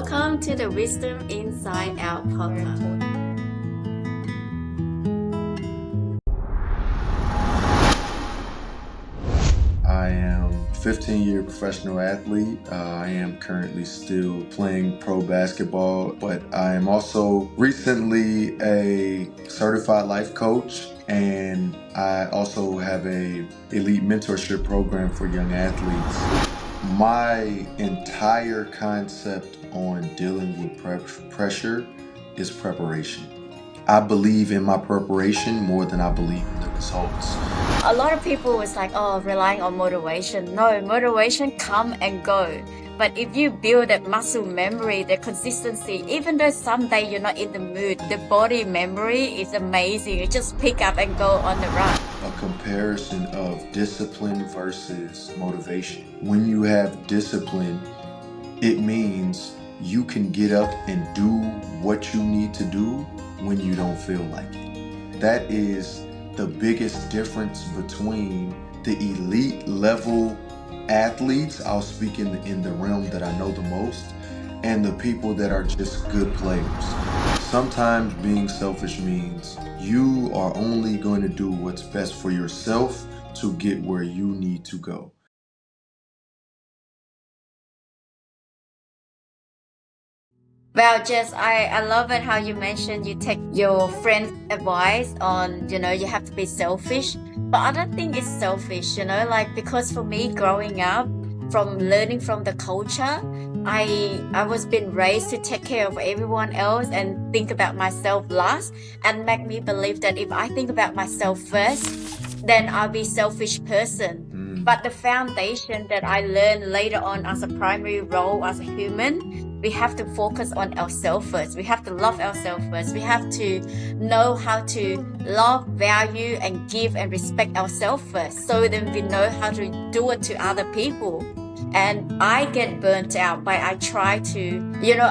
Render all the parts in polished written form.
Welcome to the Wisdom Inside Out podcast. I am a 15-year professional athlete. I am currently still playing pro basketball, but I am also recently a certified life coach, and I also have a elite mentorship program for young athletes. My entire concept on dealing with pressure is preparation. I believe in my preparation more than I believe in the results. A lot of people was like, oh, relying on motivation. No, motivation come and go. But if you build that muscle memory, the consistency, even though someday you're not in the mood, the body memory is amazing. You just pick up and go on the run. A comparison of discipline versus motivation. When you have discipline, it means you can get up and do what you need to do when you don't feel like it. That is the biggest difference between the elite level athletes, I'll speak in the realm that I know the most, and the people that are just good players. Sometimes being selfish means you are only going to do what's best for yourself to get where you need to go. Well, Jess, I love it how you mentioned you take your friend's advice on, you have to be selfish. But I don't think it's selfish, because for me growing up, from learning from the culture, I was being raised to take care of everyone else and think about myself last, and make me believe that if I think about myself first, then I'll be a selfish person. But the foundation that I learned later on as a primary role as a human, we have to focus on ourselves first. We have to love ourselves first. We have to know how to love, value, and give and respect ourselves first. So then we know how to do it to other people. And I get burnt out by I try to,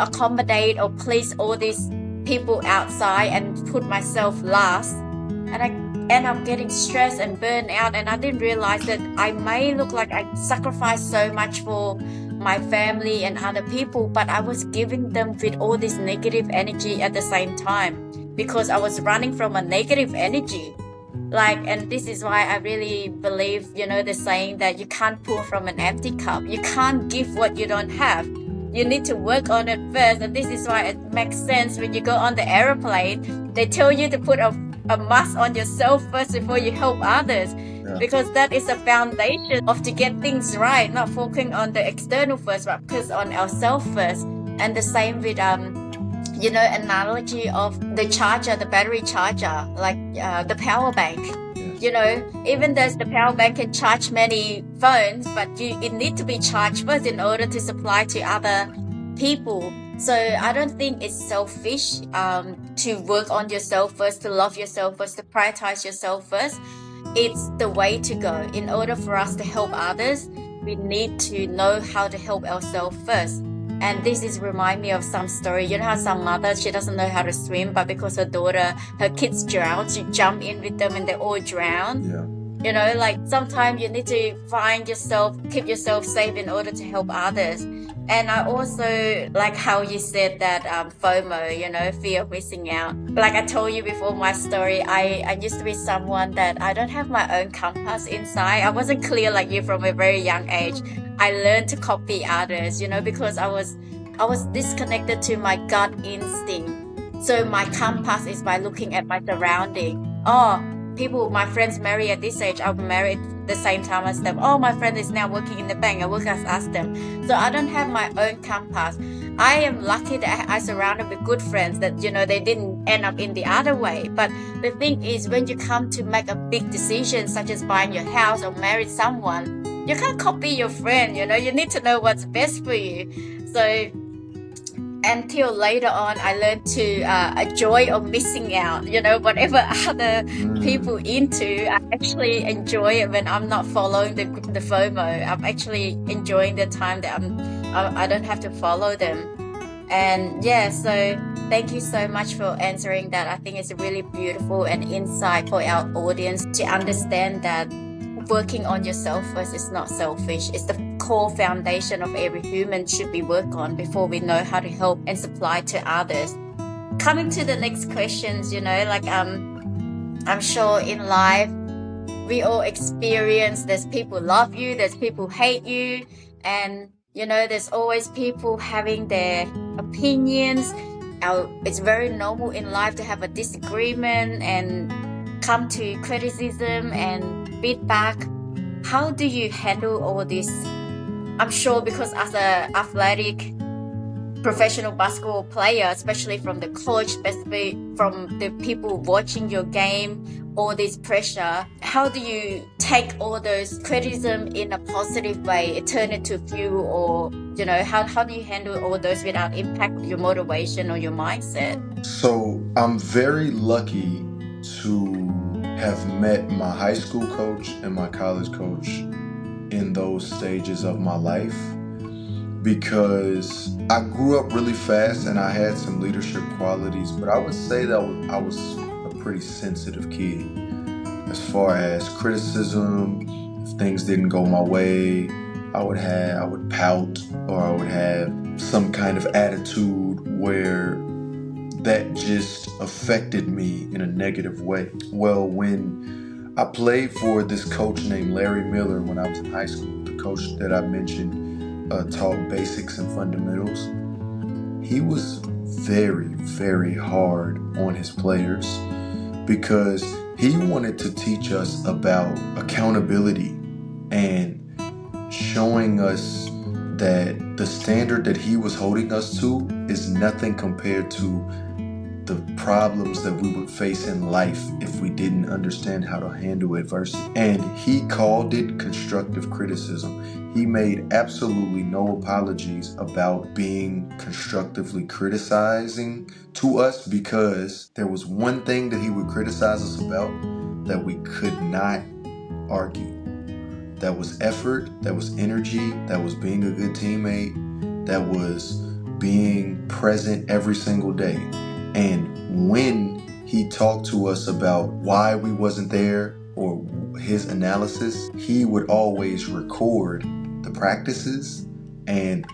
accommodate or please all these people outside and put myself last. And I end up getting stressed and burned out. And I didn't realize that I may look like I sacrificed so much for my family and other people, but I was giving them with all this negative energy at the same time because I was running from a negative energy. And this is why I really believe, the saying that you can't pour from an empty cup. You can't give what you don't have. You need to work on it first. And this is why it makes sense when you go on the airplane, they tell you to put a mask on yourself first before you help others. Because that is a foundation of to get things right, not focusing on the external first, but focus on ourselves first. And the same with, analogy of the charger, the battery charger, the power bank. Yes. Even though the power bank can charge many phones, but it needs to be charged first in order to supply to other people. So I don't think it's selfish to work on yourself first, to love yourself first, to prioritize yourself first. It's the way to go. In order for us to help others, we need to know how to help ourselves first. And this is remind me of some story. You know how some mother, she doesn't know how to swim, but because her kids drown, she jump in with them and they all drown. Yeah. Sometimes you need to find yourself, keep yourself safe in order to help others. And I also like how you said that FOMO, fear of missing out. Like I told you before my story, I used to be someone that I don't have my own compass inside. I wasn't clear like you from a very young age. I learned to copy others, because I was disconnected to my gut instinct. So my compass is by looking at my surrounding. My friends marry at this age, I'll marry at the same time as them. My friend is now working in the bank, I work as them. So I don't have my own compass. I am lucky that I surrounded with good friends that, they didn't end up in the other way. But the thing is, when you come to make a big decision, such as buying your house or marry someone, you can't copy your friend, you need to know what's best for you. So until later on, I learned to a joy of missing out, whatever other people into, I actually enjoy it when I'm not following the FOMO. I'm actually enjoying the time that I don't have to follow them. And so thank you so much for answering that. I think it's really beautiful and insight for our audience to understand that working on yourself first is not selfish. It's the core foundation of every human should be worked on before we know how to help and supply to others. Coming to the next questions, I'm sure in life we all experience there's people love you, there's people hate you, and there's always people having their opinions. It's very normal in life to have a disagreement and come to criticism and feedback. How do you handle all this? I'm sure because as an athletic professional basketball player, especially from the coach, especially from the people watching your game, all this pressure, how do you take all those criticism in a positive way, turn it to fuel, or how do you handle all those without impact your motivation or your mindset? So I'm very lucky to have met my high school coach and my college coach in those stages of my life, because I grew up really fast and I had some leadership qualities, but I would say that I was a pretty sensitive kid as far as criticism. If things didn't go my way, I would pout, or I would have some kind of attitude where that just affected me in a negative way. Well, when I played for this coach named Larry Miller when I was in high school, the coach that I mentioned taught basics and fundamentals, he was very, very hard on his players because he wanted to teach us about accountability and showing us that the standard that he was holding us to is nothing compared to the problems that we would face in life if we didn't understand how to handle adversity. And he called it constructive criticism. He made absolutely no apologies about being constructively criticizing to us, because there was one thing that he would criticize us about that we could not argue. That was effort, that was energy, that was being a good teammate, that was being present every single day. And when he talked to us about why we wasn't there or his analysis, he would always record the practices, and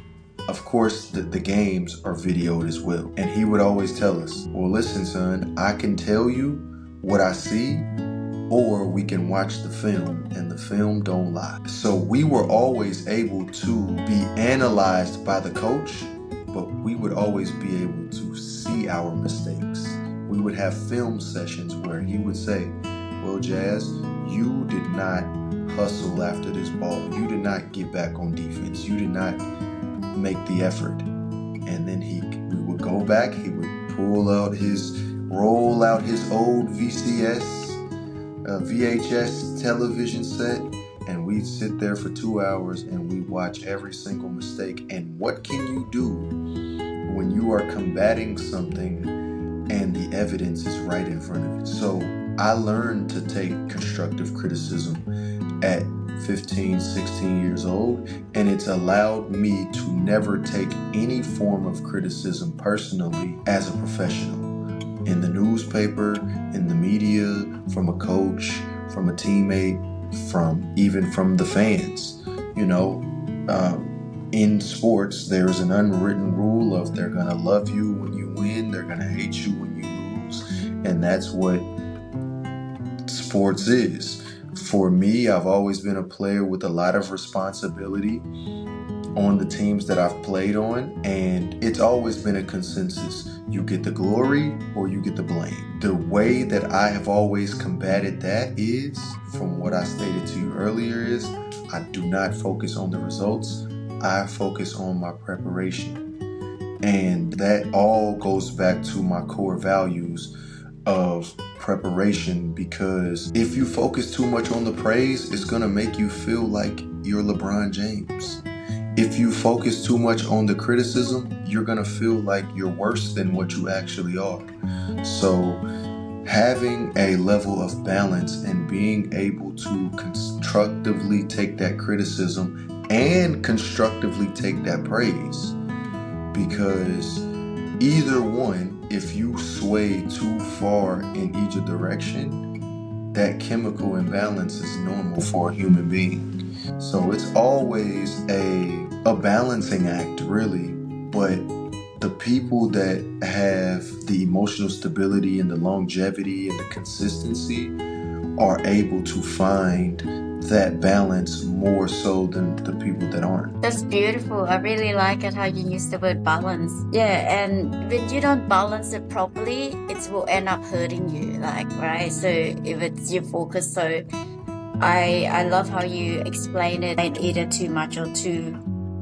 of course the games are videoed as well. And he would always tell us, well, listen, son, I can tell you what I see, or we can watch the film, and the film don't lie. So we were always able to be analyzed by the coach, but we would always be able to see our mistakes. We would have film sessions where he would say, well, Jazz, you did not hustle after this ball. You did not get back on defense. You did not make the effort. And then we would go back. He would roll out his old VHS television set, and we'd sit there for 2 hours and we watch every single mistake. And what can you do when you are combating something and the evidence is right in front of you? So I learned to take constructive criticism at 15, 16 years old, and it's allowed me to never take any form of criticism personally as a professional. In the newspaper, in the media, from a coach, from a teammate, even from the fans. In sports, there's an unwritten rule of they're going to love you when you win, they're going to hate you when you lose. And that's what sports is. For me, I've always been a player with a lot of responsibility on the teams that I've played on, and it's always been a consensus. You get the glory or you get the blame. The way that I have always combated that is, from what I stated to you earlier, is I do not focus on the results. I focus on my preparation. And that all goes back to my core values of preparation, because if you focus too much on the praise, it's going to make you feel like you're LeBron James. If you focus too much on the criticism, you're going to feel like you're worse than what you actually are. So having a level of balance and being able to constructively take that criticism and constructively take that praise, because either one, if you sway too far in either direction, that chemical imbalance is normal for a human being. So it's always a balancing act, really. But the people that have the emotional stability and the longevity and the consistency are able to find that balance more so than the people that aren't. That's beautiful. I really like it how you use the word balance. Yeah, and when you don't balance it properly, it will end up hurting you, like, right? So if it's your focus, so I love how you explain it, and either too much or too,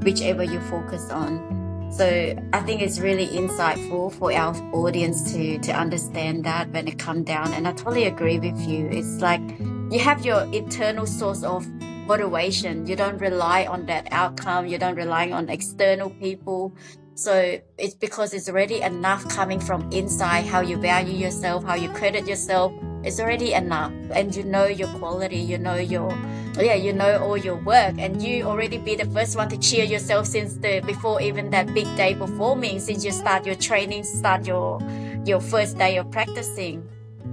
whichever you focus on. So I think it's really insightful for our audience to understand that when it comes down. And I totally agree with you. It's like you have your internal source of motivation. You don't rely on that outcome. You don't rely on external people. So it's because it's already enough coming from inside, how you value yourself, how you credit yourself. It's already enough. And you know your quality, you know you know all your work, and you already be the first one to cheer yourself since before even that big day performing, since you start your training, start your first day of practicing.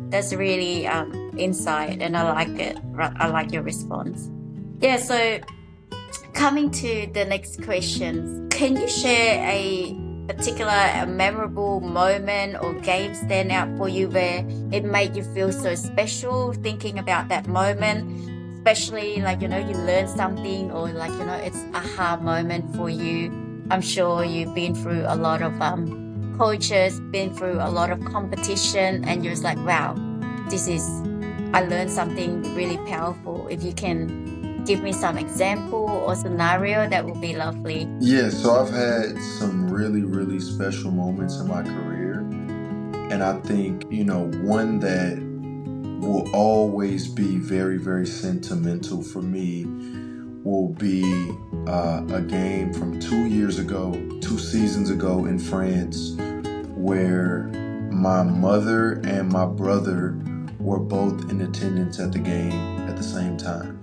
That's really insight, and I like it. I like your response. Yeah, so coming to the next question, can you share a particular memorable moment or game stand out for you where it made you feel so special thinking about that moment, especially like, you learn something, or like, it's aha moment for you? I'm sure you've been through a lot of coaches, been through a lot of competition, and you're just like, wow, I learned something really powerful. If you can give me some example or scenario, that would be lovely. Yeah, so I've had some really, really special moments in my career. And I think, one that will always be very, very sentimental for me will be a game from 2 seasons ago in France, where my mother and my brother were both in attendance at the game at the same time.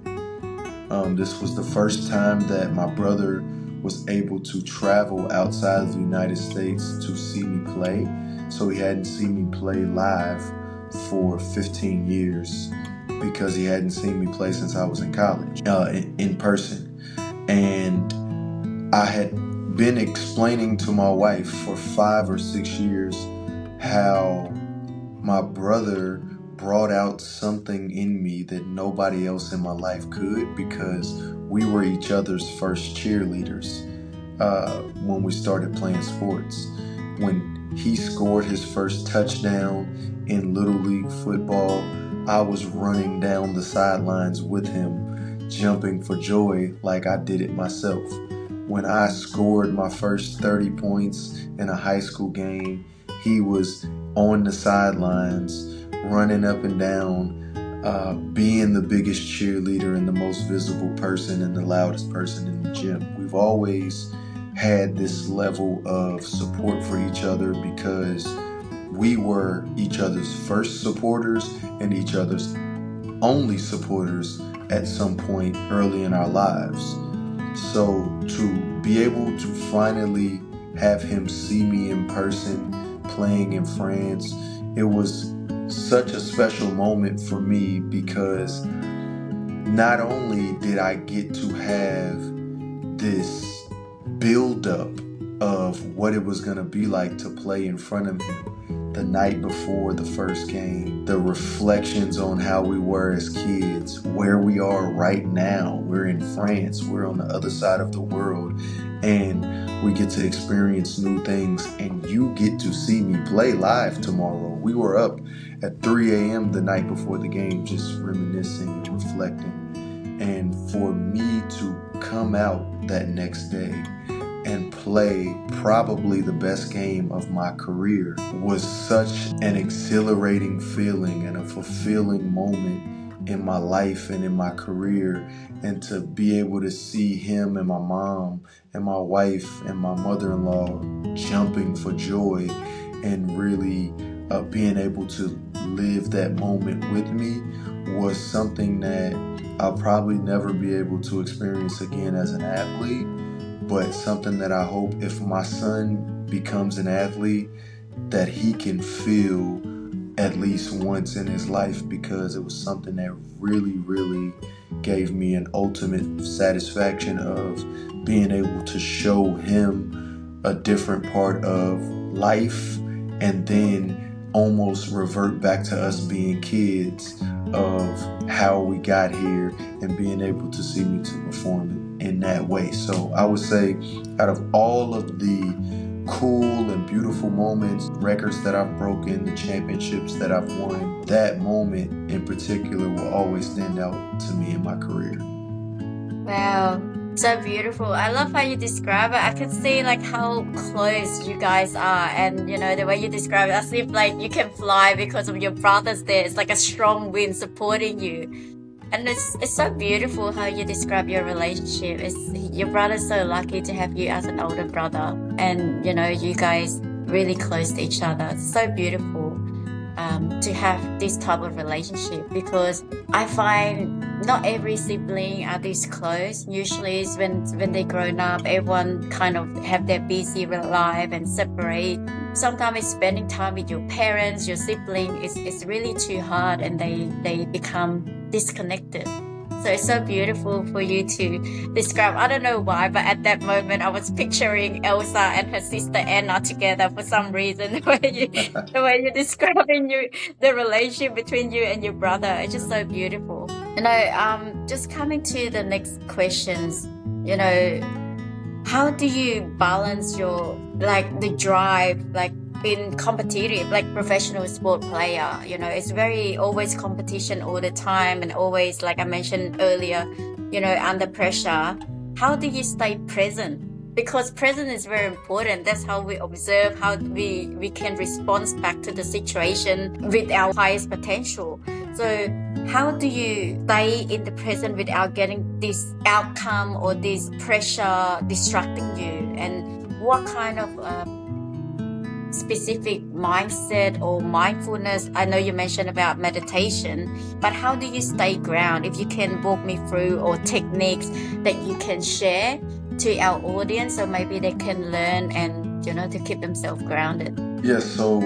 This was the first time that my brother was able to travel outside of the United States to see me play. So he hadn't seen me play live for 15 years because he hadn't seen me play since I was in college, in person. And I had been explaining to my wife for 5 or 6 years how my brother brought out something in me that nobody else in my life could, because we were each other's first cheerleaders when we started playing sports. When he scored his first touchdown in Little League football, I was running down the sidelines with him, jumping for joy like I did it myself. When I scored my first 30 points in a high school game, he was on the sidelines, running up and down, being the biggest cheerleader and the most visible person and the loudest person in the gym. We've always had this level of support for each other because we were each other's first supporters and each other's only supporters at some point early in our lives. So to be able to finally have him see me in person playing in France, it was such a special moment for me, because not only did I get to have this build-up of what it was going to be like to play in front of him the night before the first game, the reflections on how we were as kids, where we are right now. We're in France, we're on the other side of the world, and we get to experience new things, and you get to see me play live tomorrow. We were up at 3 a.m. the night before the game, just reminiscing and reflecting. And for me to come out that next day and play probably the best game of my career was such an exhilarating feeling and a fulfilling moment in my life and in my career. And to be able to see him and my mom and my wife and my mother-in-law jumping for joy and really being able to live that moment with me was something that I'll probably never be able to experience again as an athlete, but something that I hope if my son becomes an athlete, that he can feel at least once in his life, because it was something that really, really gave me an ultimate satisfaction of being able to show him a different part of life, and then almost revert back to us being kids of how we got here, and being able to see me to perform it in that way. So I would say, out of all of the cool and beautiful moments, records that I've broken, the championships that I've won, that moment in particular will always stand out to me in my career. Wow, so beautiful. I love how you describe it. I can see like how close you guys are, and the way you describe it, as if like you can fly because of your brothers there. It's like a strong wind supporting you. And it's so beautiful how you describe your relationship. Your brother's so lucky to have you as an older brother, and you guys really close to each other. It's so beautiful to have this type of relationship, because I find not every sibling are this close. Usually it's when they grown up, everyone kind of have their busy life and separate. Sometimes it's spending time with your parents, your sibling, it's really too hard, and they become disconnected. So it's so beautiful for you to describe. I don't know why, but at that moment I was picturing Elsa and her sister Anna together for some reason. The way you're describing the relationship between you and your brother, it's just so beautiful. Just coming to the next questions, how do you balance your the drive in competitive, professional sport player? It's very always competition all the time, and always, like I mentioned earlier, under pressure. How do you stay present? Because present is very important. That's how we observe, how we can respond back to the situation with our highest potential. So how do you stay in the present without getting this outcome or this pressure distracting you? And what kind of specific mindset or mindfulness? I know you mentioned about meditation, but how do you stay grounded? If you can walk me through, or techniques that you can share to our audience, so maybe they can learn and to keep themselves grounded. Yes, so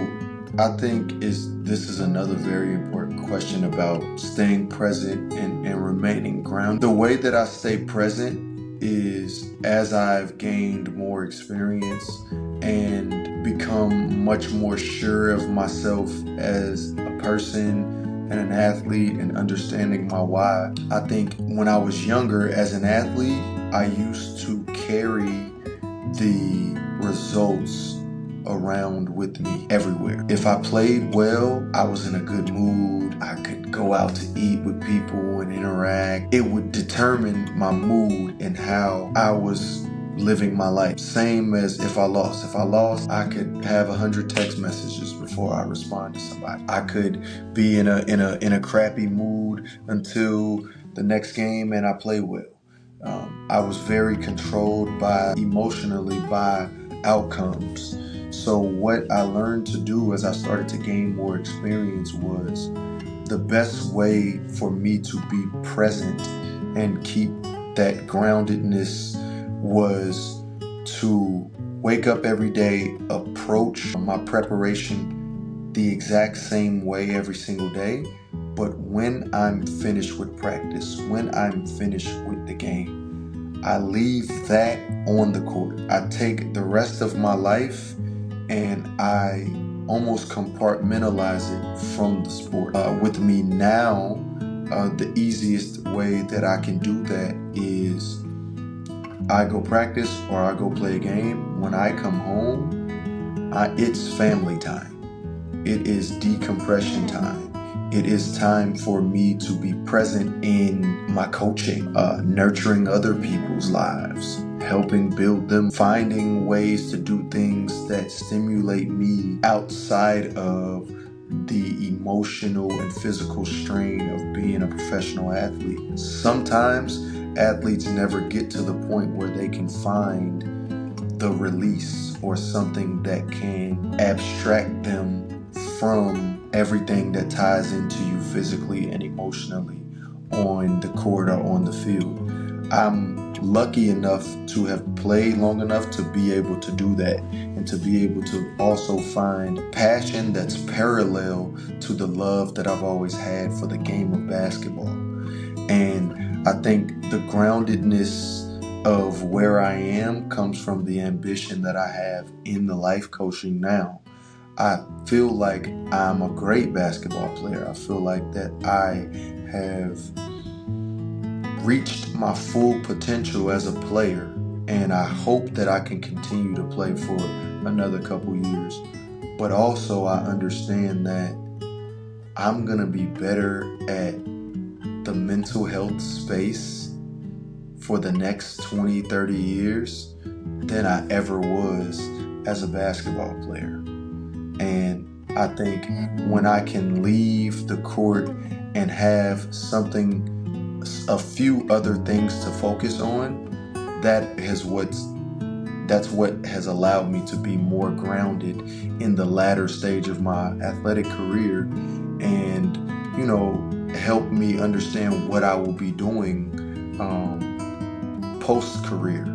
I think this is another very important question about staying present and remaining grounded. The way that I stay present is, as I've gained more experience and become much more sure of myself as a person and an athlete, and understanding my why. I think when I was younger as an athlete, I used to carry the results around with me everywhere. If I played well, I was in a good mood. I could go out to eat with people and interact. It would determine my mood and how I was living my life. Same as if I lost. If I lost, I could have 100 text messages before I respond to somebody. I could be in a crappy mood until the next game and I play well. I was very controlled emotionally by outcomes. So what I learned to do as I started to gain more experience was, the best way for me to be present and keep that groundedness was to wake up every day, approach my preparation the exact same way every single day. But when I'm finished with practice, when I'm finished with the game, I leave that on the court. I take the rest of my life and I almost compartmentalize it from the sport. With me now, the easiest way that I can do that is I go practice or I go play a game. When I come home, it's family time. It is decompression time. It is time for me to be present in my coaching, nurturing other people's lives, helping build them, finding ways to do things that stimulate me outside of the emotional and physical strain of being a professional athlete. Sometimes athletes never get to the point where they can find the release or something that can abstract them from everything that ties into you physically and emotionally on the court or on the field. I'm lucky enough to have played long enough to be able to do that, and to be able to also find passion that's parallel to the love that I've always had for the game of basketball. And I think the groundedness of where I am comes from the ambition that I have in the life coaching now. I feel like I'm a great basketball player. I feel like that I have reached my full potential as a player, and I hope that I can continue to play for another couple years. But also I understand that I'm gonna be better at the mental health space for the next 20, 30 years than I ever was as a basketball player. And I think when I can leave the court and have a few other things to focus on, that's what has allowed me to be more grounded in the latter stage of my athletic career, and help me understand what I will be doing post career.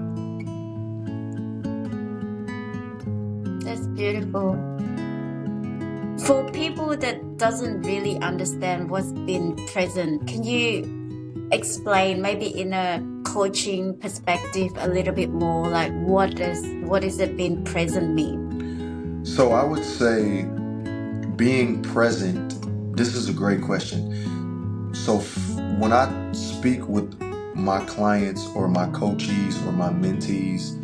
That's beautiful. For people that doesn't really understand what's been present, can you explain maybe in a coaching perspective a little bit more, like what is it being present mean? So I would say being present, this is a great question. So when I speak with my clients or my coaches or my mentees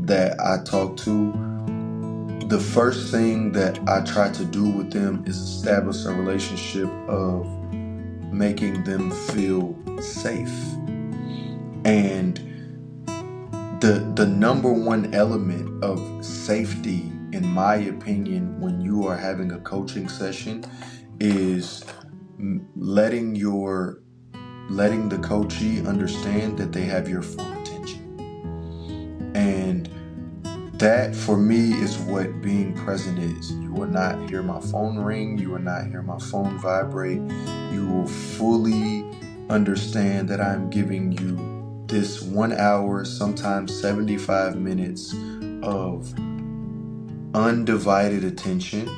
that I talk to, the first thing that I try to do with them is establish a relationship of making them feel safe. And the number one element of safety, in my opinion, when you are having a coaching session is letting the coachee understand that they have your full attention. And that for me is what being present is. You will not hear my phone ring. You will not hear my phone vibrate. You will fully understand that I'm giving you this 1 hour, sometimes 75 minutes of undivided attention,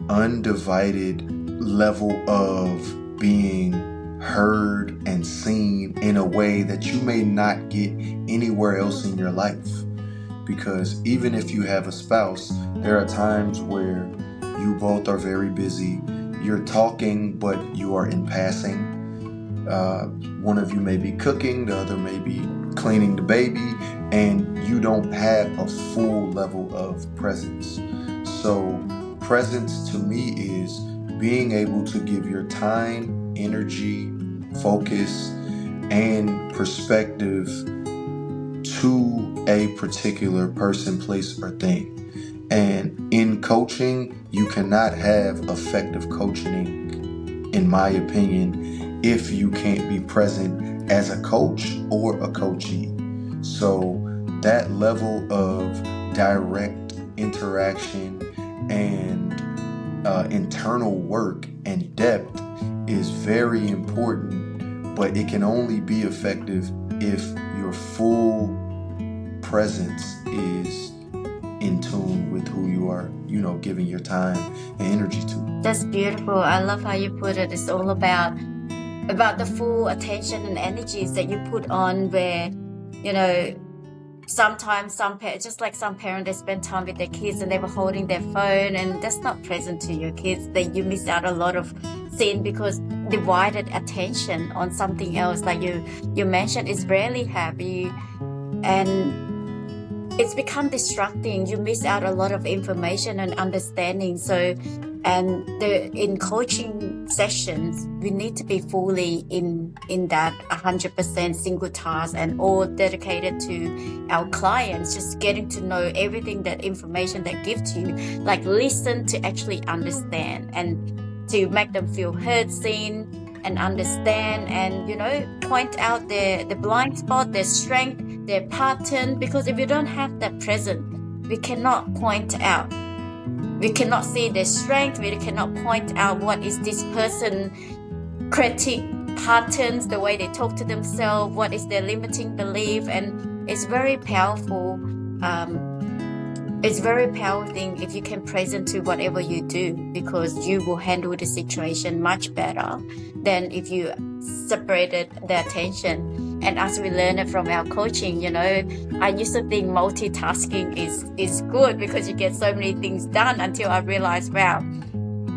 undivided level of being heard and seen in a way that you may not get anywhere else in your life. Because even if you have a spouse, there are times where you both are very busy. You're talking, but you are in passing. One of you may be cooking, the other may be cleaning the baby, and you don't have a full level of presence. So presence to me is being able to give your time, energy, focus, and perspective to a particular person, place, or thing. And in coaching, you cannot have effective coaching, in my opinion, if you can't be present as a coach or a coachee. So that level of direct interaction and internal work and depth is very important, but it can only be effective if your full presence is in tune with who you are, giving your time and energy to. That's beautiful. I love how you put it. It's all about the full attention and energies that you put on, where, sometimes just like some parents, they spend time with their kids and they were holding their phone, and that's not present to your kids. That you miss out a lot of scene because divided attention on something else, like you mentioned, is rarely happy, and it's become distracting. You miss out a lot of information and understanding. So, and in coaching sessions, we need to be fully in that 100% single task and all dedicated to our clients, just getting to know everything, that information that give to you, like listen to actually understand and to make them feel heard, seen, and understand, and point out their blind spot, their strength, their pattern. Because if you don't have that present, we cannot point out. We cannot see their strength. We cannot point out what is this person critique patterns, the way they talk to themselves, what is their limiting belief, and it's very powerful. It's very powerful thing if you can present to whatever you do, because you will handle the situation much better than if you separated the attention. And as we learn it from our coaching, I used to think multitasking is good because you get so many things done, until I realized, wow,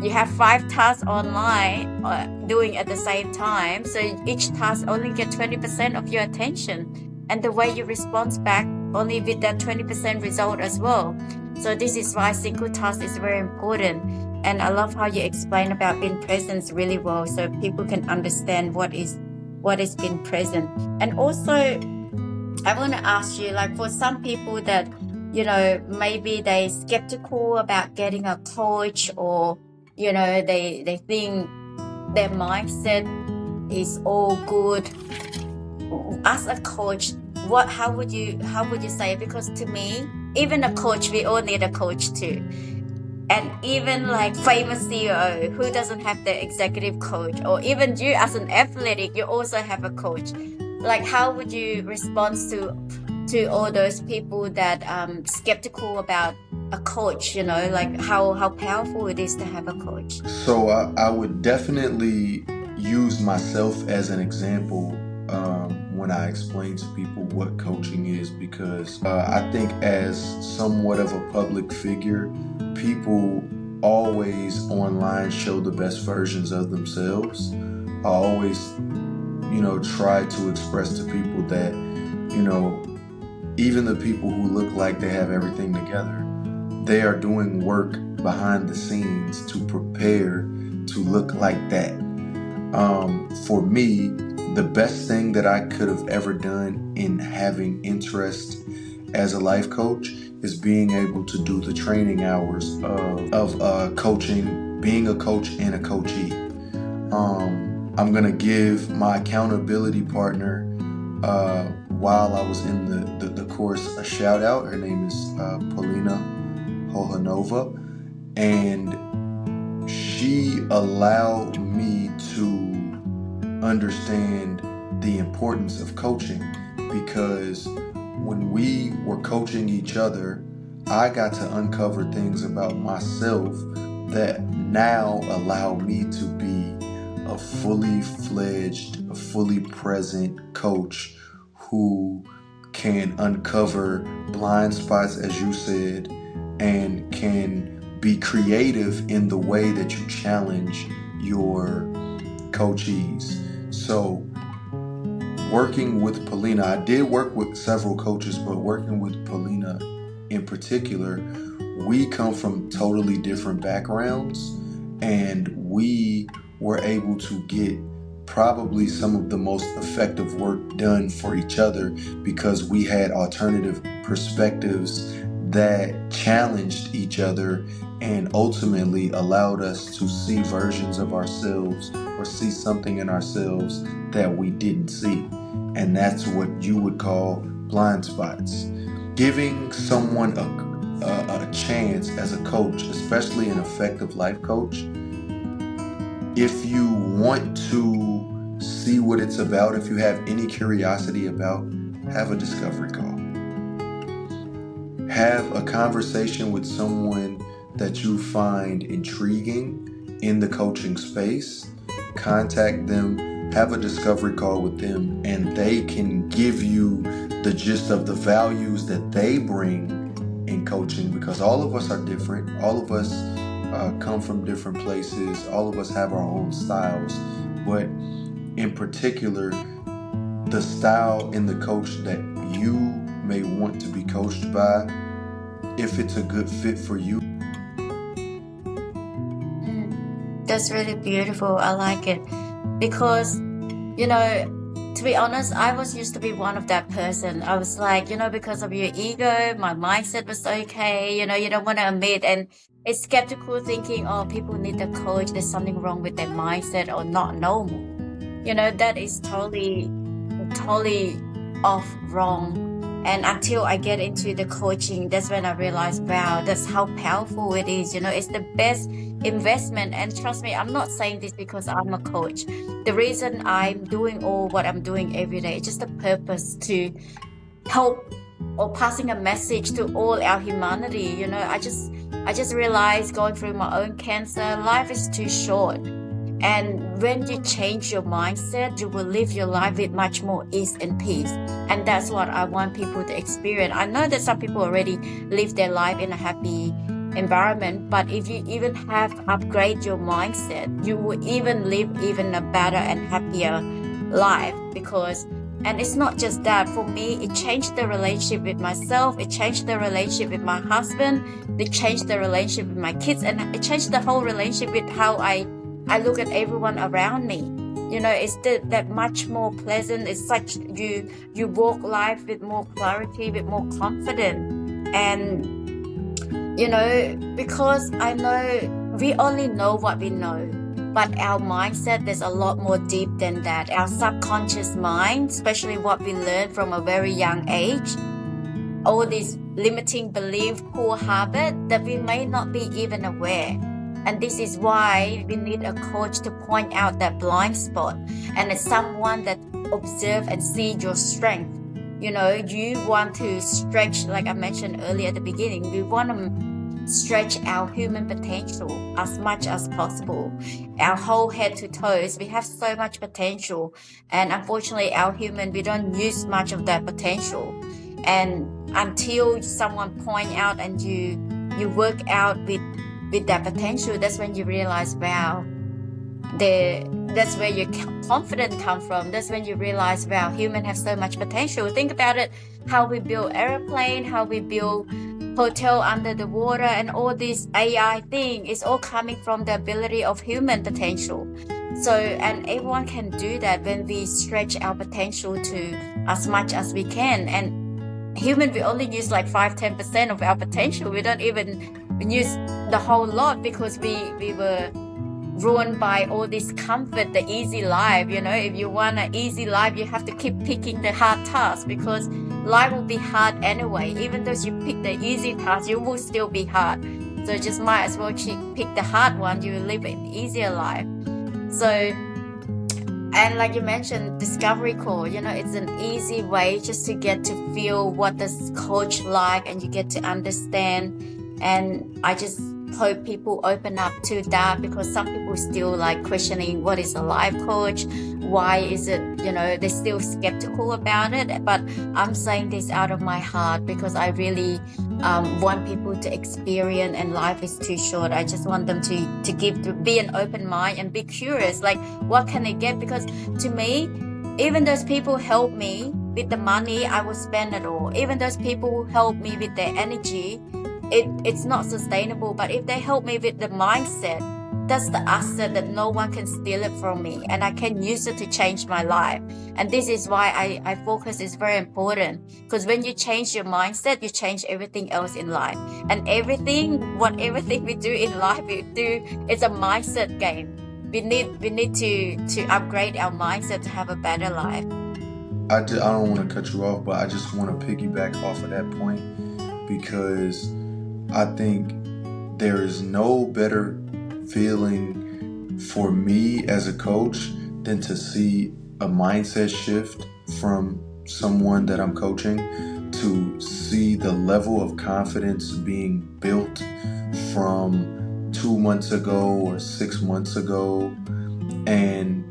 you have 5 tasks online doing at the same time. So each task only get 20% of your attention. And the way you respond back only with that 20% result as well. So this is why single task is very important. And I love how you explain about being present really well, so people can understand what is being present. And also, I want to ask you, like, for some people that, maybe they skeptical about getting a coach, or, they think their mindset is all good. As a coach, how would you say it? Because to me, even a coach, we all need a coach too. And even like famous CEO who doesn't have the executive coach, or even you as an athletic, you also have a coach. Like, how would you respond to all those people that skeptical about a coach? Like how powerful it is to have a coach. So I would definitely use myself as an example when I explain to people what coaching is, because I think as somewhat of a public figure, people always online show the best versions of themselves. I always, try to express to people that, even the people who look like they have everything together, they are doing work behind the scenes to prepare to look like that. For me, the best thing that I could have ever done in having interest as a life coach is being able to do the training hours of coaching, being a coach and a coachee. I'm going to give my accountability partner, while I was in the course, a shout out. Her name is Polina Hohanova, and she allowed me to understand the importance of coaching, because when we were coaching each other, I got to uncover things about myself that now allow me to be a fully fledged, a fully present coach who can uncover blind spots, as you said, and can be creative in the way that you challenge your coachees. So working with Polina, I did work with several coaches, but working with Polina in particular, we come from totally different backgrounds, and we were able to get probably some of the most effective work done for each other, because we had alternative perspectives that challenged each other and ultimately allowed us to see versions of ourselves, or see something in ourselves that we didn't see. And that's what you would call blind spots. Giving someone a chance as a coach, especially an effective life coach, if you want to see what it's about, if you have any curiosity about, have a discovery call. Have a conversation with someone that you find intriguing in the coaching space. Contact them, have a discovery call with them, and they can give you the gist of the values that they bring in coaching, because all of us are different. All of us come from different places. All of us have our own styles, but in particular, the style in the coach that you may want to be coached by, if it's a good fit for you. That's really beautiful. I like it, because to be honest, I was used to be one of that person. I was like, because of your ego, my mindset was okay, you don't want to admit, and it's skeptical thinking, oh, people need a coach, there's something wrong with their mindset or not normal. That is totally off wrong. And until I get into the coaching, that's when I realized, wow, that's how powerful it is. It's the best investment. And trust me, I'm not saying this because I'm a coach. The reason I'm doing all what I'm doing every day is just a purpose to help or passing a message to all our humanity. I just realized going through my own cancer, life is too short. And when you change your mindset, you will live your life with much more ease and peace. And that's what I want people to experience. I know that some people already live their life in a happy environment, but if you even have upgrade your mindset, you will even live even a better and happier life. And it's not just that. For me, it changed the relationship with myself. It changed the relationship with my husband. It changed the relationship with my kids. And it changed the whole relationship with how I look at everyone around me. It's that much more pleasant. It's such, you walk life with more clarity, with more confidence. And, because I know we only know what we know. But our mindset, there's a lot more deep than that. Our subconscious mind, especially what we learn from a very young age, all these limiting beliefs, poor habits that we may not be even aware. And this is why we need a coach to point out that blind spot. And it's someone that observe and see your strength. You want to stretch, like I mentioned earlier at the beginning, we want to stretch our human potential as much as possible. Our whole head to toes, we have so much potential. And unfortunately, we don't use much of that potential. And until someone point out and you work out with that potential, that's when you realize, wow, that's where your confidence comes from. That's when you realize, wow, humans have so much potential. Think about it, how we build airplane, how we build hotel under the water, and all this AI thing is all coming from the ability of human potential. So, and everyone can do that when we stretch our potential to as much as we can. And we only use like 5-10% of our potential. We don't even use the whole lot because we were ruined by all this comfort, the easy life. If you want an easy life, you have to keep picking the hard task, because life will be hard anyway. Even though you pick the easy task, you will still be hard. So just might as well pick the hard one. You will live an easier life. So, and like you mentioned, discovery call, it's an easy way just to get to feel what this coach like, and you get to understand. And I just hope people open up to that, because some people still like questioning what is a life coach, why is it, they're still skeptical about it. But I'm saying this out of my heart because I really want people to experience, and life is too short. I just want them to be an open mind and be curious, like what can they get? Because to me, even those people help me with the money, I will spend it all. Even those people who help me with their energy, it's not sustainable. But if they help me with the mindset, that's the asset that no one can steal it from me, and I can use it to change my life. And this is why I focus is very important, because when you change your mindset, you change everything else in life. And everything we do in life, it's a mindset game. We need to upgrade our mindset to have a better life. I don't want to cut you off, but I just want to piggyback off of that point, because I think there is no better feeling for me as a coach than to see a mindset shift from someone that I'm coaching, to see the level of confidence being built from 2 months ago or 6 months ago, and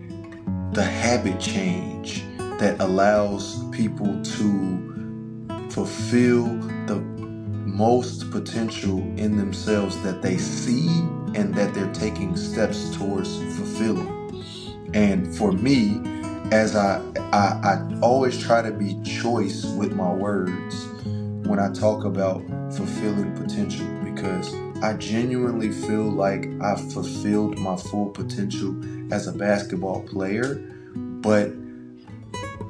the habit change that allows people to fulfill the most potential in themselves that they see and that they're taking steps towards fulfilling. And for me, as I always try to be choice with my words when I talk about fulfilling potential, because I genuinely feel like I've fulfilled my full potential as a basketball player, but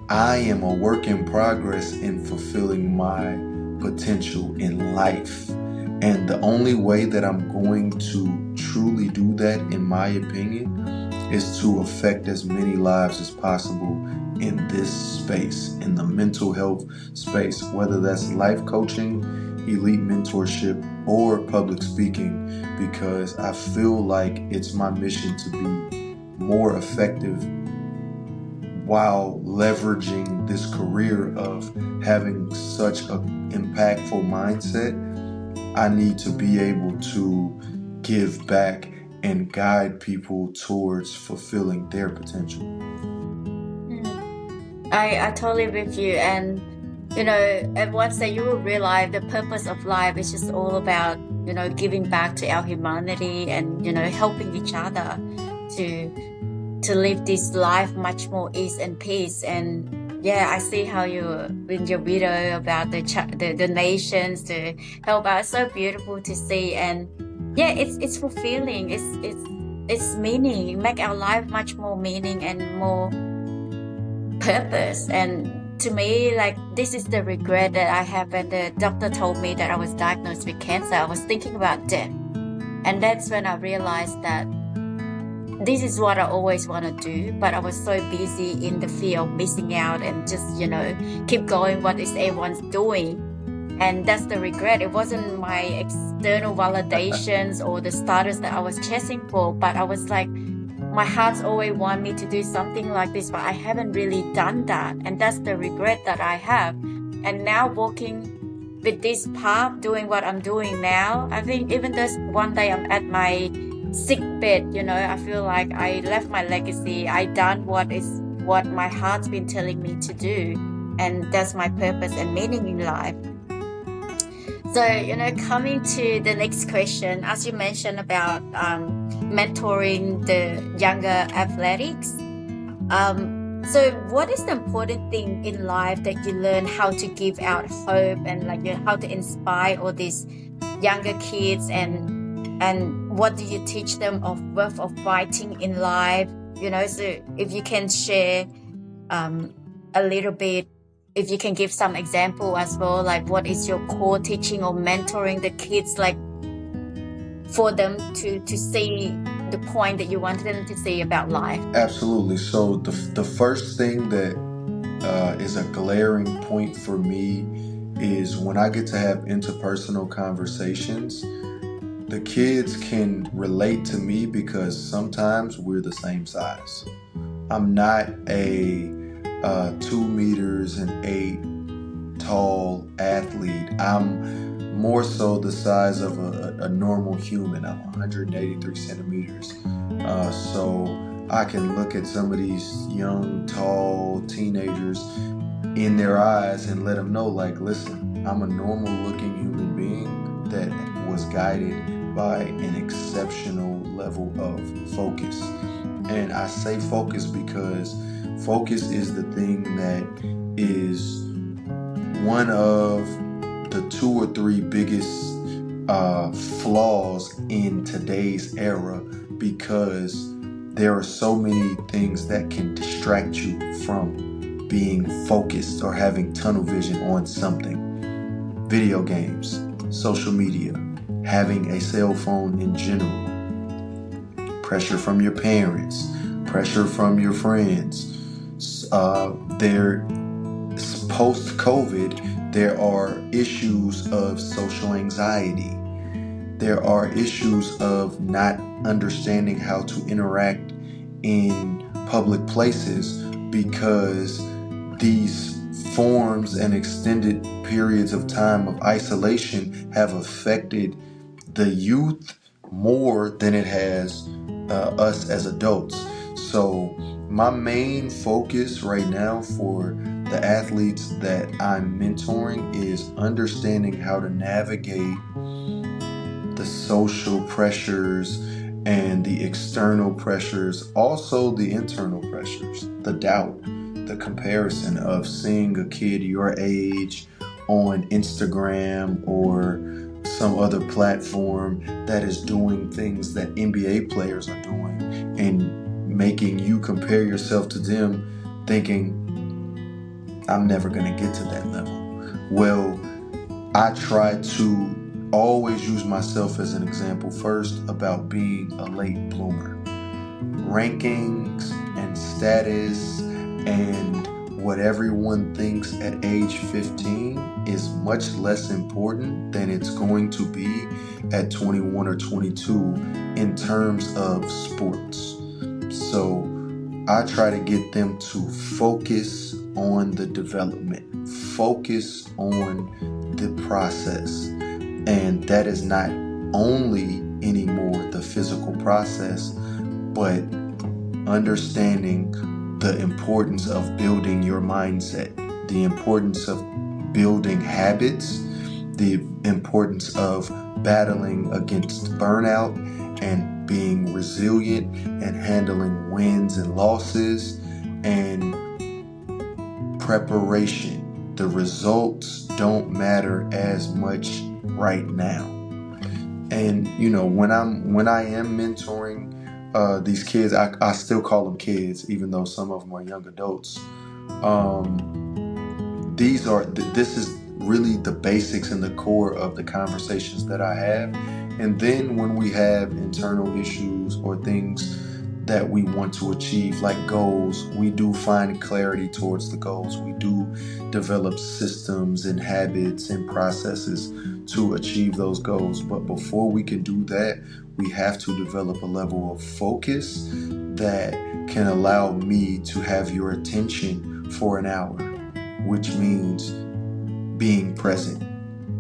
I am a work in progress in fulfilling my potential in life. And the only way that I'm going to truly do that, in my opinion, is to affect as many lives as possible in this space, in the mental health space, whether that's life coaching, elite mentorship, or public speaking, because I feel like it's my mission to be more effective while leveraging this career of having such an impactful mindset. I need to be able to give back and guide people towards fulfilling their potential. I totally with you, and at once that you will realize the purpose of life is just all about giving back to our humanity and helping each other to live this life much more ease and peace. And yeah, I see how you in your video about the nations to help out. It's so beautiful to see, and yeah, it's fulfilling. It's meaning. It make our life much more meaning and more purpose. And to me, like, this is the regret that I have when the doctor told me that I was diagnosed with cancer. I was thinking about death, and that's when I realized that this is what I always want to do, but I was so busy in the fear of missing out and just keep going what is everyone's doing. And that's the regret. It wasn't my external validations or the status that I was chasing for, but I was like, my heart's always want me to do something like this, but I haven't really done that. And that's the regret that I have. And now walking with this path, doing what I'm doing now, I think even though one day I'm at my sick bed, I feel like I left my legacy. I done what my heart's been telling me to do. And that's my purpose and meaning in life. So, coming to the next question, as you mentioned about mentoring the younger athletics. So what is the important thing in life that you learn how to give out hope and how to inspire all these younger kids, and what do you teach them of worth of fighting in life? So if you can share a little bit, if you can give some example as well, like what is your core teaching or mentoring the kids, like for them to see the point that you want them to see about life? Absolutely. So the first thing that is a glaring point for me is when I get to have interpersonal conversations, the kids can relate to me because sometimes we're the same size. I'm not a 2 meters and 8 tall athlete. I'm more so the size of a normal human. I'm 183 centimeters. So I can look at some of these young, tall teenagers in their eyes and let them know, like, listen, I'm a normal looking human being that was guided by an exceptional level of focus. And I say focus because focus is the thing that is one of the 2 or 3 biggest flaws in today's era, because there are so many things that can distract you from being focused or having tunnel vision on something. Video games, social media, having a cell phone in general, pressure from your parents, pressure from your friends. Post-COVID, there are issues of social anxiety. There are issues of not understanding how to interact in public places because these forms and extended periods of time of isolation have affected the youth more than it has us as adults. So my main focus right now for the athletes that I'm mentoring is understanding how to navigate the social pressures and the external pressures, also the internal pressures, the doubt, the comparison of seeing a kid your age on Instagram or some other platform that is doing things that NBA players are doing and making you compare yourself to them, thinking, I'm never going to get to that level. Well, I try to always use myself as an example first about being a late bloomer. rankings and status and what everyone thinks at age 15 is much less important than it's going to be at 21 or 22 in terms of sports. So I try to get them to focus on the development, focus on the process. And that is not only anymore the physical process, but understanding the importance of building your mindset, the importance of building habits, the importance of battling against burnout and being resilient and handling wins and losses and preparation. The results don't matter as much right now. And when I am mentoring these kids, I still call them kids, even though some of them are young adults. This is really the basics and the core of the conversations that I have. And then when we have internal issues or things that we want to achieve, like goals, we do find clarity towards the goals. We do develop systems and habits and processes to achieve those goals. But before we can do that, we have to develop a level of focus that can allow me to have your attention for an hour, which means being present,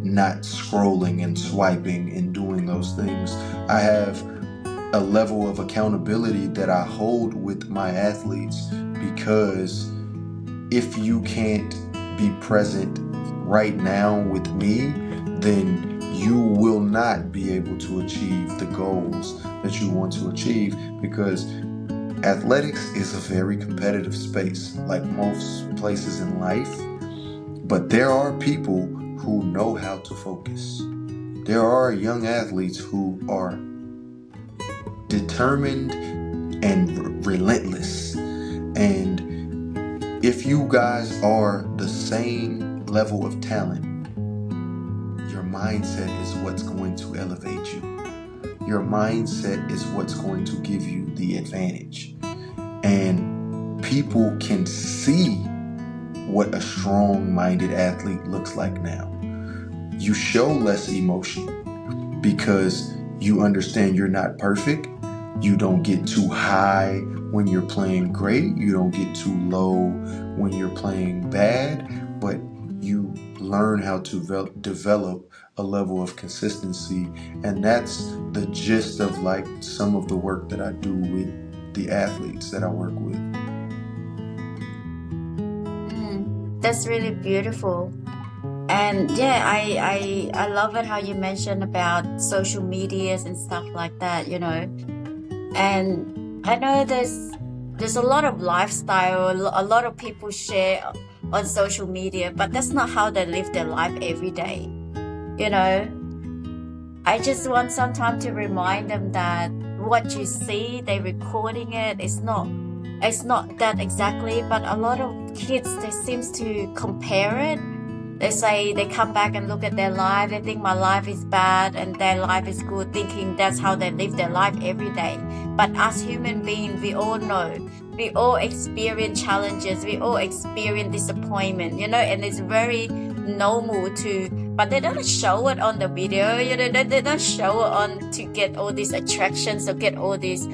not scrolling and swiping and doing those things. I have a level of accountability that I hold with my athletes, because if you can't be present right now with me, then you will not be able to achieve the goals that you want to achieve, because athletics is a very competitive space, like most places in life. But there are people who know how to focus. There are young athletes who are determined and relentless. And if you guys are the same level of talent, your mindset is what's going to elevate you. Your mindset is what's going to give you the advantage. And people can see what a strong-minded athlete looks like now. You show less emotion because you understand you're not perfect. You don't get too high when you're playing great. You don't get too low when you're playing bad. But you learn how to develop a level of consistency. And that's the gist of like some of the work that I do with the athletes that I work with. That's really beautiful. And yeah, I love it how you mentioned about social medias and stuff like that, And I know there's a lot of lifestyle, a lot of people share on social media, but that's not how they live their life every day. I just want some time to remind them that what you see, they're recording it. It's not that exactly, but a lot of kids, they seems to compare it. They say they come back and look at their life. They think my life is bad and their life is good, thinking that's how they live their life every day. But as human beings, we all know, we all experience challenges, we all experience disappointment, and it's very normal to, but they don't show it on the video, they don't show it on to get all these attractions or get all these,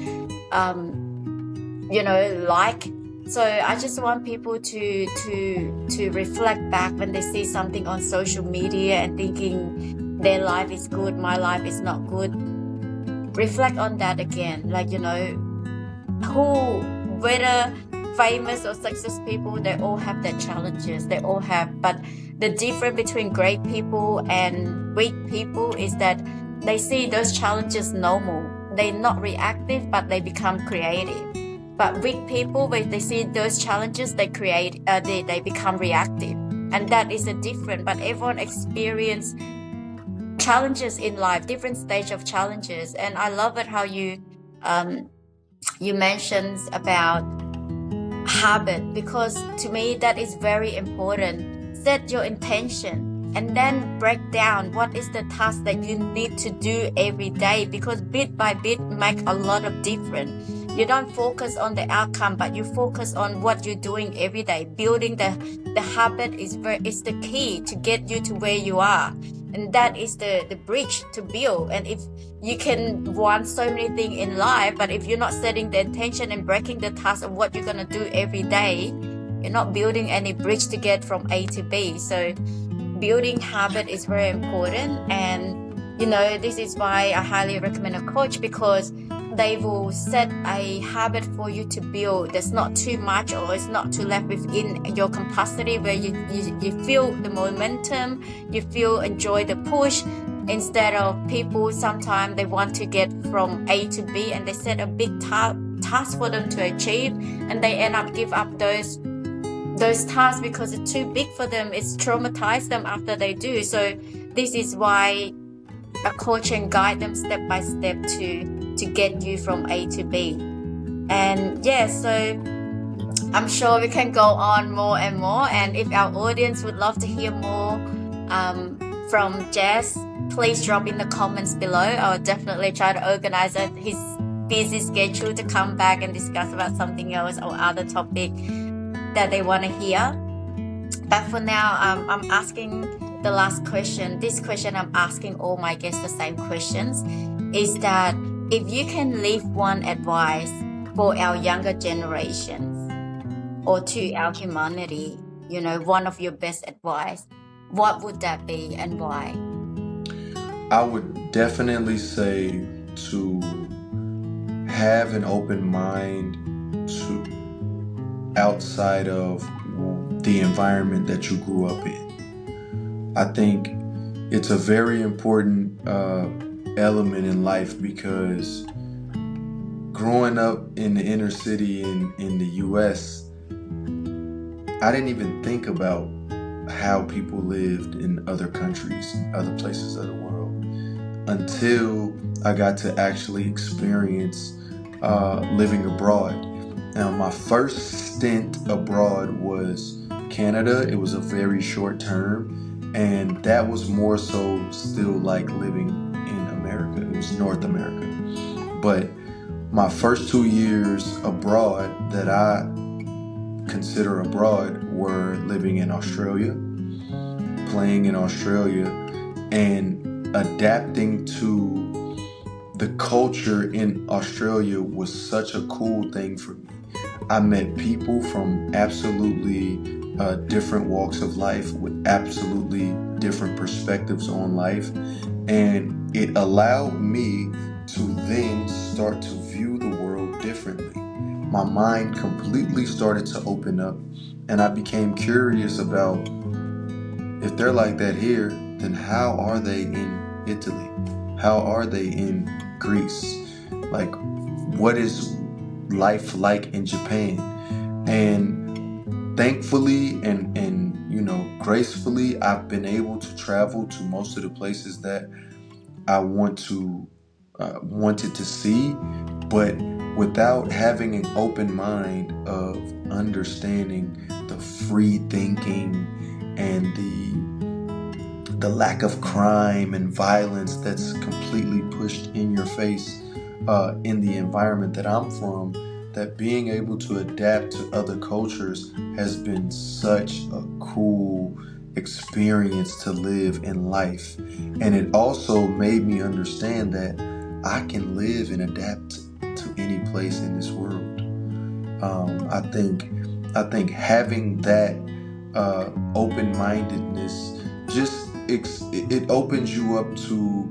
like. So I just want people to reflect back when they see something on social media and thinking their life is good, my life is not good. Reflect on that again. Whether famous or success people, they all have their challenges. They all have. But the difference between great people and weak people is that they see those challenges normal. They're not reactive, but they become creative. But weak people, when they see those challenges, they become reactive. And that is a different, but everyone experience challenges in life, different stage of challenges. And I love it how you mentioned about habit, because to me that is very important. Set your intention and then break down what is the task that you need to do every day, because bit by bit make a lot of difference. You don't focus on the outcome, but you focus on what you're doing every day. Building the habit is the key to get you to where you are. And that is the bridge to build. And if you can want so many things in life, but if you're not setting the intention and breaking the task of what you're going to do every day, you're not building any bridge to get from A to B. So building habit is very important. And this is why I highly recommend a coach, because they will set a habit for you to build that's not too much, or it's not too left within your capacity, where you feel the momentum, you enjoy the push, instead of people sometimes they want to get from A to B and they set a big task for them to achieve, and they end up give up those tasks because it's too big for them. It's traumatized them after they do. So this is why a coach can guide them step by step to get you from A to B. And so I'm sure we can go on more and more. And if our audience would love to hear more from Jess, please drop in the comments below. I'll definitely try to organize his busy schedule to come back and discuss about something else or other topic that they want to hear. But for now, I'm asking the last question. This question I'm asking all my guests the same questions, is that if you can leave one advice for our younger generations or to our humanity, one of your best advice, what would that be and why? I would definitely say to have an open mind to outside of the environment that you grew up in. I think it's a very important element in life, because growing up in the inner city in the US, I didn't even think about how people lived in other countries, other places of the world, until I got to actually experience living abroad. Now, my first stint abroad was Canada. It was a very short term, and that was more so still like living in America. It was North America. But my first 2 years abroad that I consider abroad were living in Australia, playing in Australia, and adapting to the culture in Australia was such a cool thing for me. I met people from absolutely different walks of life with absolutely different perspectives on life, and it allowed me to then start to view the world differently. My mind completely started to open up, and I became curious about, if they're like that here, then how are they in Italy? How are they in Greece? Like, what is life like in Japan? And thankfully and gracefully, I've been able to travel to most of the places that I wanted to see, but without having an open mind of understanding the free thinking and the lack of crime and violence that's completely pushed in your face in the environment that I'm from, that being able to adapt to other cultures has been such a cool experience to live in life. And it also made me understand that I can live and adapt to any place in this world. I think having that open-mindedness it opens you up to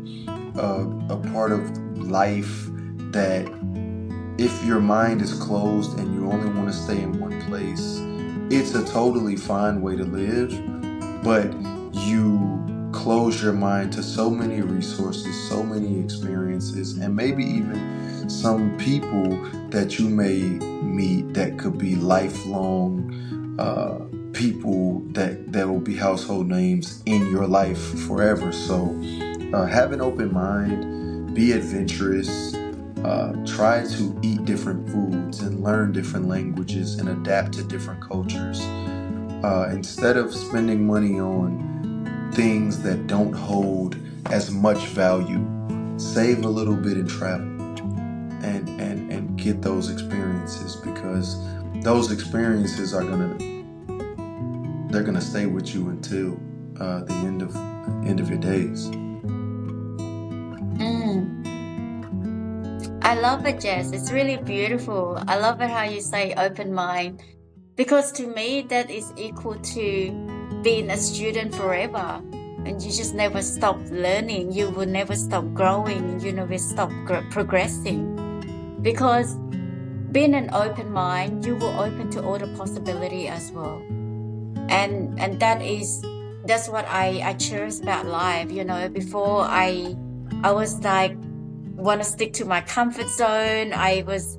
a part of life that, if your mind is closed and you only want to stay in one place, it's a totally fine way to live, but you close your mind to so many resources, so many experiences, and maybe even some people that you may meet that could be lifelong people that will be household names in your life forever. So have an open mind, be adventurous, try to eat different foods and learn different languages and adapt to different cultures. Instead of spending money on things that don't hold as much value, save a little bit and travel and get those experiences, because those experiences are they're gonna stay with you until the end of your days. I love it, Jess. It's really beautiful. I love it how you say open mind, because to me that is equal to being a student forever, and you just never stop learning. You will never stop growing. You never stop progressing, because being an open mind, you will open to all the possibility as well. And that's what I cherish about life. Before I was like, want to stick to my comfort zone. I was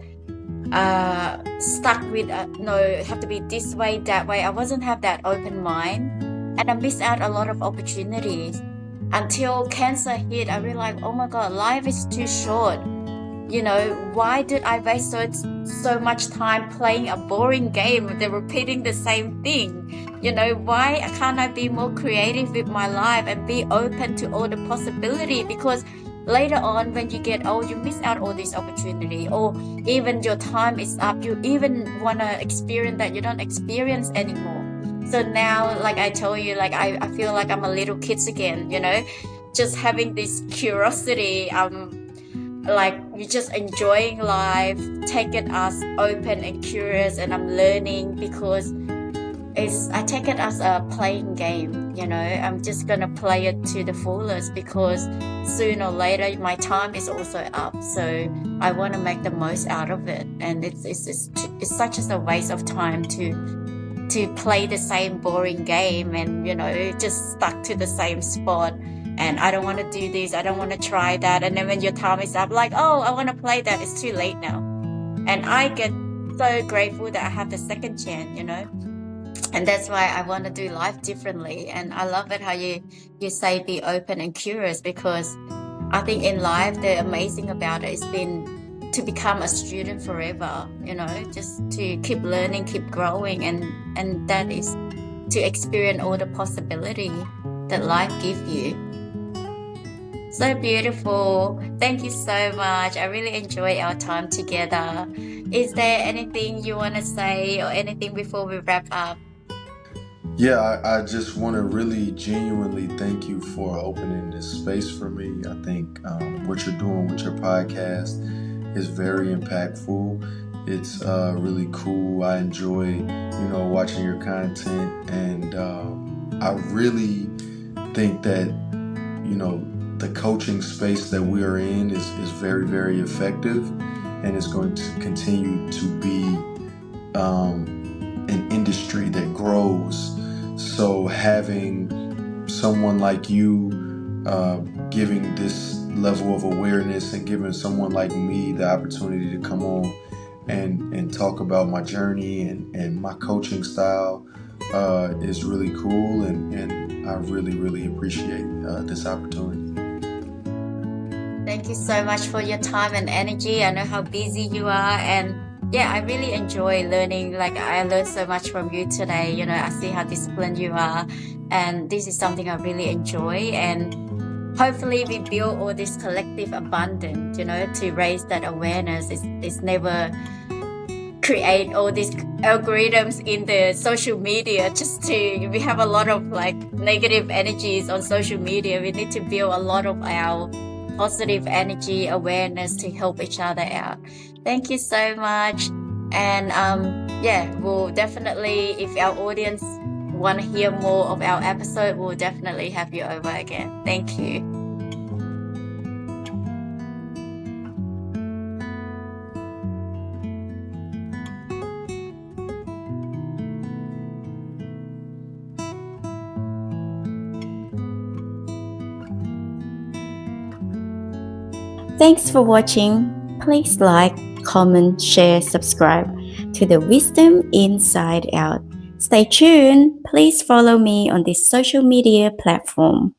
stuck with no, it have to be this way, that way. I wasn't have that open mind, and I missed out a lot of opportunities until cancer hit. I realized, oh my God, life is too short. Why did I waste so much time playing a boring game? They're repeating the same thing. Why can't I be more creative with my life and be open to all the possibility? Because later on, when you get old, you miss out all this opportunity, or even your time is up. You even want to experience that you don't experience anymore. So now, like I told you, like I feel like I'm a little kid again, just having this curiosity. Like you're just enjoying life, taking us open and curious, and I'm learning, because I take it as a playing game. I'm just gonna play it to the fullest, because sooner or later my time is also up. So I want to make the most out of it, and it's such as a waste of time to play the same boring game and just stuck to the same spot. And I don't want to do this, I don't want to try that. And then when your time is up, like, oh, I want to play that, it's too late now. And I get so grateful that I have the second chance, And that's why I want to do life differently. And I love it how you say be open and curious, because I think in life, the amazing about it has been to become a student forever, just to keep learning, keep growing. And that is to experience all the possibility that life gives you. So beautiful. Thank you so much. I really enjoy our time together. Is there anything you want to say or anything before we wrap up? Yeah, I just want to really genuinely thank you for opening this space for me. I think what you're doing with your podcast is very impactful. It's really cool. I enjoy, watching your content, and I really think that, the coaching space that we are in is very, very effective, and is going to continue to be an industry that grows. So having someone like you giving this level of awareness, and giving someone like me the opportunity to come on and talk about my journey and my coaching style is really cool, and I really, really appreciate this opportunity. Thank you so much for your time and energy. I know how busy you are, and yeah, I really enjoy learning. Like I learned so much from you today. I see how disciplined you are, and this is something I really enjoy. And hopefully we build all this collective abundance, to raise that awareness. It's never create all these algorithms in the social media we have a lot of like negative energies on social media. We need to build a lot of our positive energy awareness to help each other out. Thank you so much. And we'll definitely, if our audience want to hear more of our episode, we'll definitely have you over again. Thank you. Thanks for watching. Please like, comment, share, subscribe to the Wisdom Inside Out. Stay tuned. Please follow me on this social media platform.